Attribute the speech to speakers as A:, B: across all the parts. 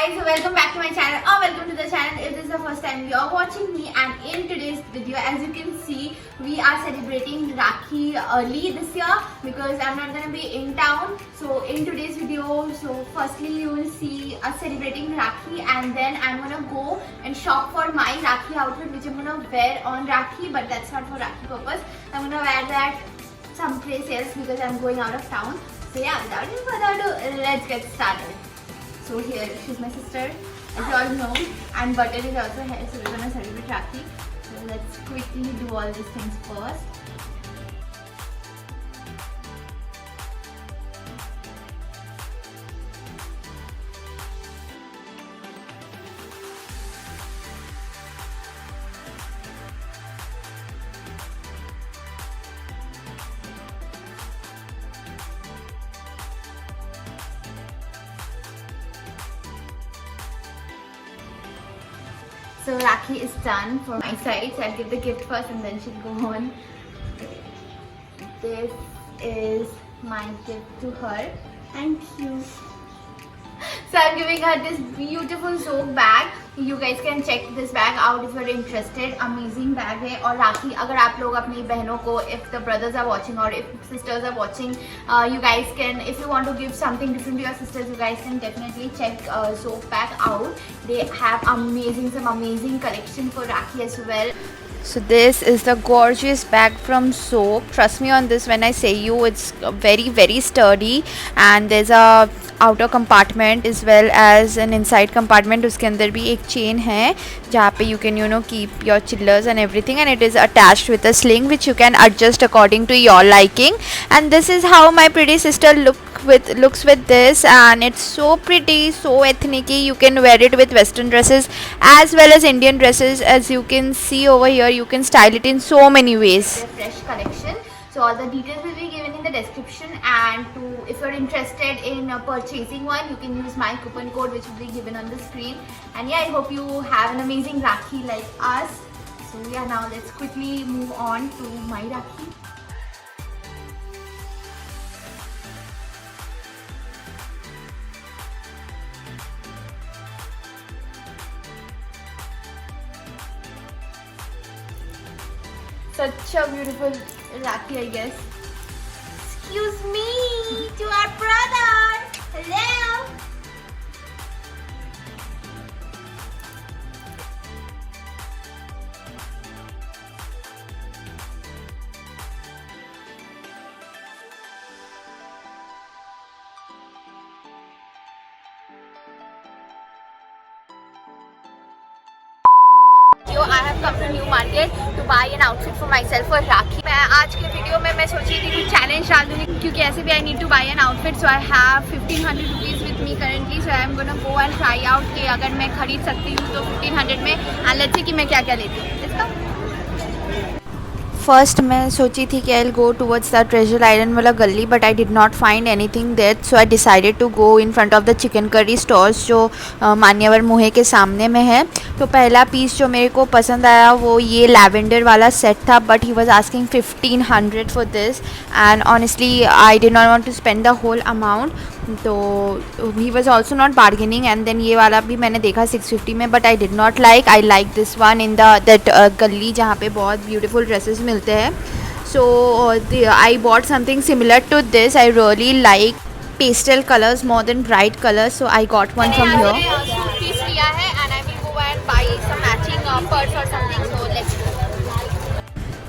A: guys, welcome back to my channel or welcome to the channel if this is the first time you are watching me. And in today's video, as you can see, we are celebrating Rakhi early this year because I'm not gonna be in town. So in today's video, firstly you will see us celebrating Rakhi, and then I'm gonna go and shop for my Rakhi outfit which I'm gonna wear on Rakhi, but that's not for Rakhi purpose. I'm gonna wear that someplace else because I'm going out of town. So yeah, without any further ado, let's get started. So here, she's my sister, as you all know, and Butter is also here, so we're gonna celebrate Rakhi. So let's quickly do all these things first. So Rakhi is done for my side, so I'll give the gift first and then she'll go on. This is my gift to her. Thank you. So I'm giving her this beautiful ZOUK bag. You guys can check this bag out if you're interested. Amazing bag है. और राखी अगर आप लोग अपनी बहनों को, if the brothers are watching or if sisters are watching, you guys can, if you want to give something different to your sisters, you guys can definitely check ZOUK bag out. They have some amazing collection for Rakhi as well. So this is the gorgeous bag from ZOUK. Trust me on this when I say you, it's very sturdy, and there's a outer compartment as well as an inside compartment. उसके अंदर भी एक chain है जहाँ पे you can keep your chillers and everything, and it is attached with a sling which you can adjust according to your liking. And this is how my pretty sister looks with this, and it's so pretty, so ethnic-y. You can wear it with western dresses as well as Indian dresses. As you can see over here, you can style it in so many ways. Fresh collection. So all the details will be given in the description, and if you're interested in purchasing one, you can use my coupon code which will be given on the screen. And yeah, I hope you have an amazing Rakhi like us. So yeah, now let's quickly move on to my Rakhi. Such a beautiful Rakhi, I guess. Excuse me, to our brother. Hello. I have come to new market to buy an outfit for myself for Rakhi. मैं आज के video में मैं सोची थी कि challenge डाल दूँगी क्योंकि ऐसे भी I need to buy an outfit, so I have 1500 rupees with me currently, so I am gonna go and try out कि अगर मैं खरीद सकती हूँ तो 1500 में, and let's see कि मैं क्या क्या लेती हूँ. Let's go. फर्स्ट मैं सोची थी कि I will go towards the treasure island वाला गली, but I did not find anything there, so I decided to go in front of the chicken curry stalls जो मान्यवर मुहे के सामने में है. तो पहला पीस जो मेरे को पसंद आया वो ये लैवेंडर वाला सेट था, but he was asking 1500 for this, and honestly I did not want to spend the whole amount. तो he was also not bargaining, and then ये वाला भी मैंने देखा 650 में, but I did not like. I like this one in that गली जहाँ पे बहुत ब्यूटीफुल ड्रेसेस मिलते हैं. So I bought something similar to this. I really like pastel colours more then bright colours, so I got one from here.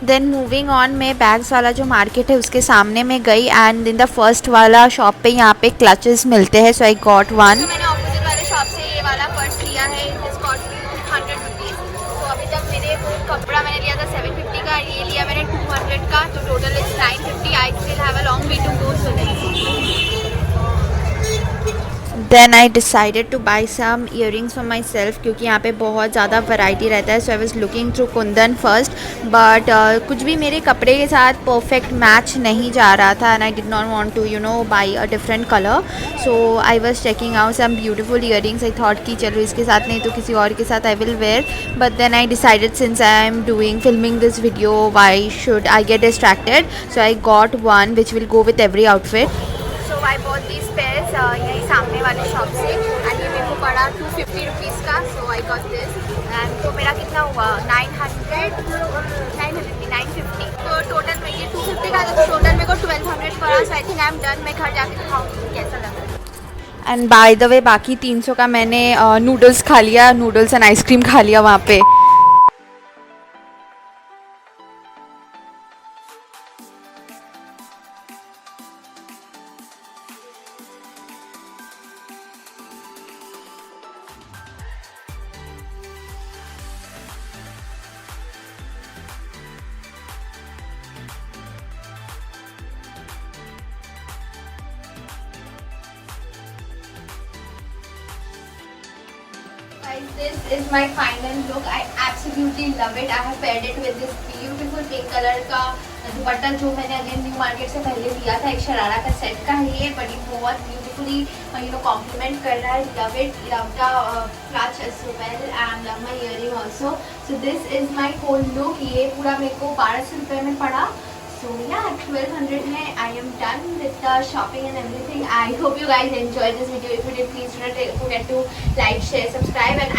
A: Then moving on, मैं bags वाला जो market है उसके सामने में गई, एंड इन द फर्स्ट वाला shop पे यहाँ पे क्लचेस मिलते हैं, सो आई गॉट वन. मैंने ऑपोजिट वाले शॉप से ये वाला पर्स लिया है, इट्स कॉस्ट 100 रुपीज़. तो अभी तक मेरे वो कपड़ा मैंने लिया था 750 का, ये लिया मैंने 200 का, तो total is 950. I still have a long way to go, so then I decided to buy some earrings for myself क्योंकि यहाँ पे बहुत ज़्यादा वैरायटी रहता है. So I was looking through kundan first, but कुछ भी मेरे कपड़े के साथ परफेक्ट मैच नहीं जा रहा था, and I did not want to buy a different colour. So I was checking out some beautiful earrings. I thought कि चलो इसके साथ नहीं तो किसी और के साथ I will wear, but then I decided since I am filming this video why should I get distracted. So I got one which will go with every outfit. So I bought these pairs यही सामने वाले shop से, and ये मेरे को पड़ा 250 rupees का, सो I got this. And तो मेरा कितना हुआ 950, तो टोटल में ये 250 का, तो टोटल मेरे को 1200 पड़ा। So I think I am done. मैं घर जाके दिखाऊंगी कैसा लग रहा है। एंड बाय द वे बाकी 300 का मैंने नूडल्स खा लिया, नूडल्स एंड आइसक्रीम खा लिया वहाँ पे। Guys, this is my final look. I absolutely love it. I have paired it with this beautiful pink color का दुपट्टा जो मैंने अगेन न्यू मार्केट से पहले लिया था। एक शरारा का सेट का है ये, बट ये बहुत ब्यूटीफुली कॉम्प्लीमेंट कर रहा है। Love it, love the clutch as well and love my earring also. So this is my whole look. ये पूरा मेरे को 1200 रुपये में पड़ा। So yeah, 1200 में I am done with the shopping and everything. I hope you guys enjoyed this video. If you did, please do not forget to like, share, subscribe, and